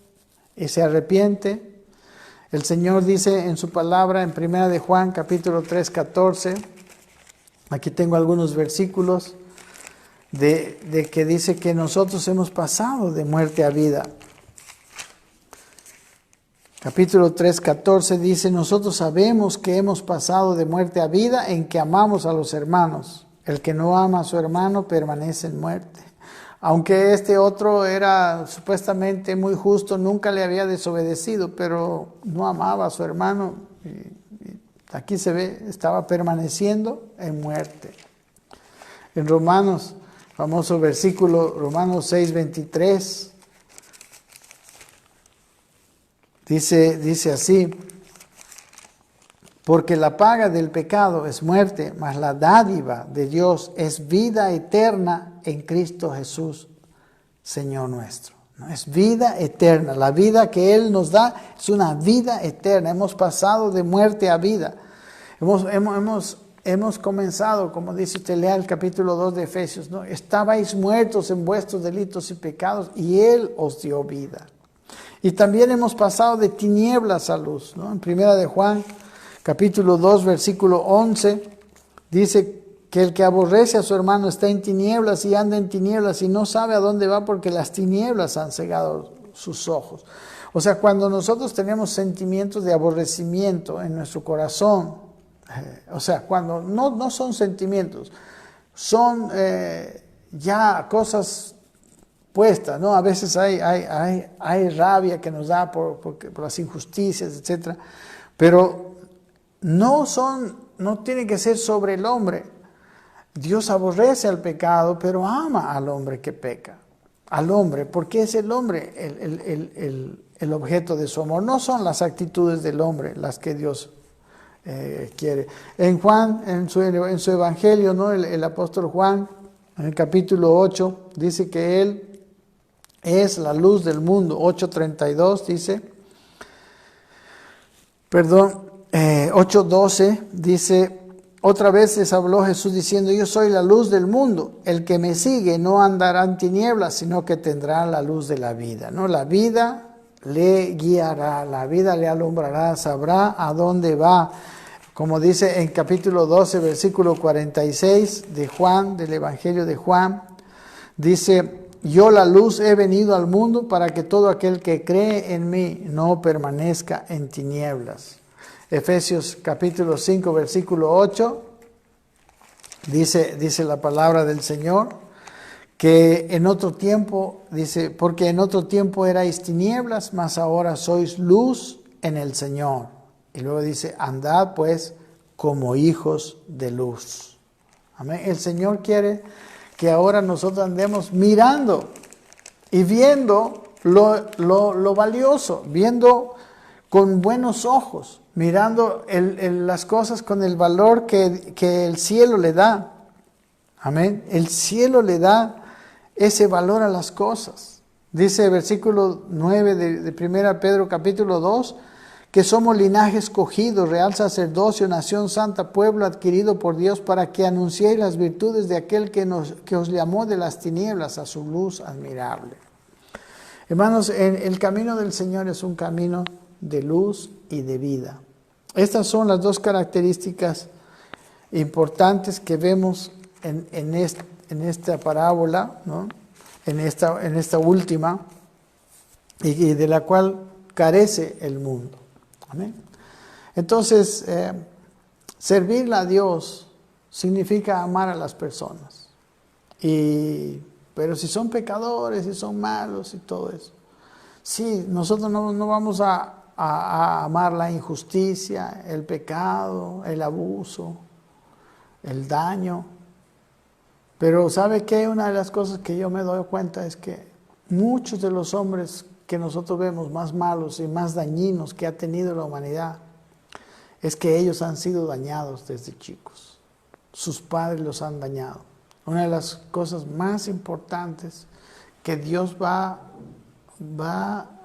y se arrepiente, el Señor dice en su palabra en 1 de Juan capítulo 3, 14, aquí tengo algunos versículos, de que dice que nosotros hemos pasado de muerte a vida. Capítulo 3, 14 dice, nosotros sabemos que hemos pasado de muerte a vida en que amamos a los hermanos. El que no ama a su hermano permanece en muerte. Aunque este otro era supuestamente muy justo, nunca le había desobedecido, pero no amaba a su hermano. Y aquí se ve, estaba permaneciendo en muerte. En Romanos, famoso versículo, Romanos 6, 23, dice así, porque la paga del pecado es muerte, mas la dádiva de Dios es vida eterna en Cristo Jesús, Señor nuestro, ¿no? Es vida eterna. La vida que Él nos da es una vida eterna. Hemos pasado de muerte a vida. Hemos comenzado, como dice usted, lea el capítulo 2 de Efesios, ¿no? Estabais muertos en vuestros delitos y pecados y Él os dio vida. Y también hemos pasado de tinieblas a luz, ¿no? En primera de Juan, capítulo 2, versículo 11, dice que el que aborrece a su hermano está en tinieblas y anda en tinieblas y no sabe a dónde va porque las tinieblas han cegado sus ojos. O sea, cuando nosotros tenemos sentimientos de aborrecimiento en nuestro corazón, o sea, cuando no son sentimientos, son ya cosas puestas, ¿no? A veces hay rabia que nos da por las injusticias, etc. Pero no tiene que ser sobre el hombre. Dios aborrece al pecado, pero ama al hombre que peca. Al hombre, porque es el hombre el objeto de su amor. No son las actitudes del hombre las que Dios quiere. En Juan, en su evangelio, ¿no? El apóstol Juan, en el capítulo 8, dice que Él es la luz del mundo. 8:32 dice, 8:12 dice, otra vez les habló Jesús diciendo, yo soy la luz del mundo. El que me sigue no andará en tinieblas, sino que tendrá la luz de la vida, ¿no? La vida le guiará, la vida le alumbrará, sabrá a dónde va. Como dice en capítulo 12, versículo 46 de Juan, del Evangelio de Juan, dice, yo la luz he venido al mundo para que todo aquel que cree en mí no permanezca en tinieblas. Efesios capítulo 5, versículo 8, dice la palabra del Señor, que en otro tiempo, dice, porque en otro tiempo erais tinieblas, mas ahora sois luz en el Señor. Y luego dice, andad pues como hijos de luz. Amén. El Señor quiere que ahora nosotros andemos mirando y viendo lo valioso, viendo con buenos ojos, mirando las cosas con el valor que el cielo le da. Amén. El cielo le da ese valor a las cosas. Dice el versículo 9 de 1 Pedro capítulo 2, que somos linaje escogido, real sacerdocio, nación santa, pueblo adquirido por Dios, para que anunciéis las virtudes de aquel que os llamó de las tinieblas a su luz admirable. Hermanos, el camino del Señor es un camino de luz y de vida. Estas son las dos características importantes que vemos en esta parábola, ¿no? en esta última, y de la cual carece el mundo. Amén. Entonces, servirle a Dios significa amar a las personas. Pero si son pecadores, si son malos y todo eso, sí, nosotros no vamos a amar la injusticia, el pecado, el abuso, el daño. Pero ¿sabe qué? Una de las cosas que yo me doy cuenta es que muchos de los hombres que nosotros vemos más malos y más dañinos que ha tenido la humanidad, es que ellos han sido dañados desde chicos. Sus padres los han dañado. Una de las cosas más importantes que Dios va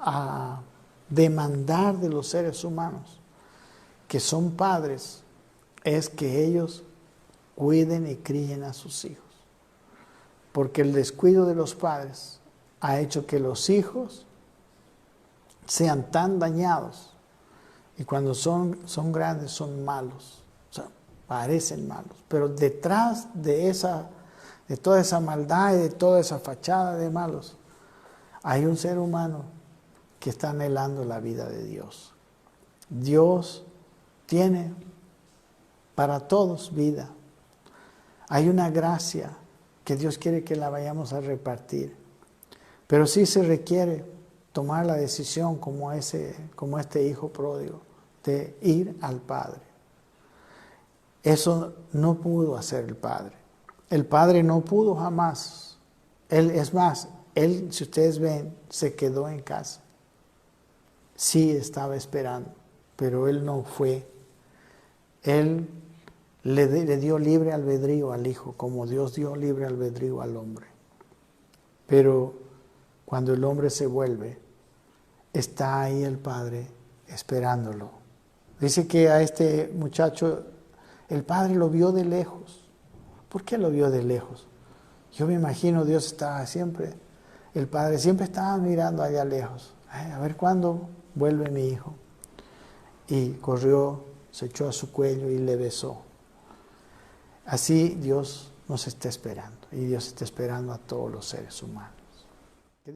a demandar de los seres humanos que son padres es que ellos cuiden y críen a sus hijos. Porque el descuido de los padres ha hecho que los hijos sean tan dañados y cuando son grandes son malos, o sea, parecen malos, pero detrás de toda esa maldad y de toda esa fachada de malos hay un ser humano que está anhelando la vida de Dios. Dios tiene para todos vida. Hay una gracia que Dios quiere que la vayamos a repartir, pero sí se requiere tomar la decisión como este hijo pródigo, de ir al Padre. Eso no pudo hacer el Padre. El Padre no pudo jamás. Es más, Él, si ustedes ven, se quedó en casa. Sí estaba esperando, pero Él no fue. Él le dio libre albedrío al Hijo, como Dios dio libre albedrío al hombre. Pero cuando el hombre se vuelve, está ahí el Padre esperándolo. Dice que a este muchacho el Padre lo vio de lejos. ¿Por qué lo vio de lejos? Yo me imagino Dios estaba siempre, el Padre siempre estaba mirando allá lejos. A ver cuándo vuelve mi hijo. Y corrió, se echó a su cuello y le besó. Así Dios nos está esperando. Y Dios está esperando a todos los seres humanos.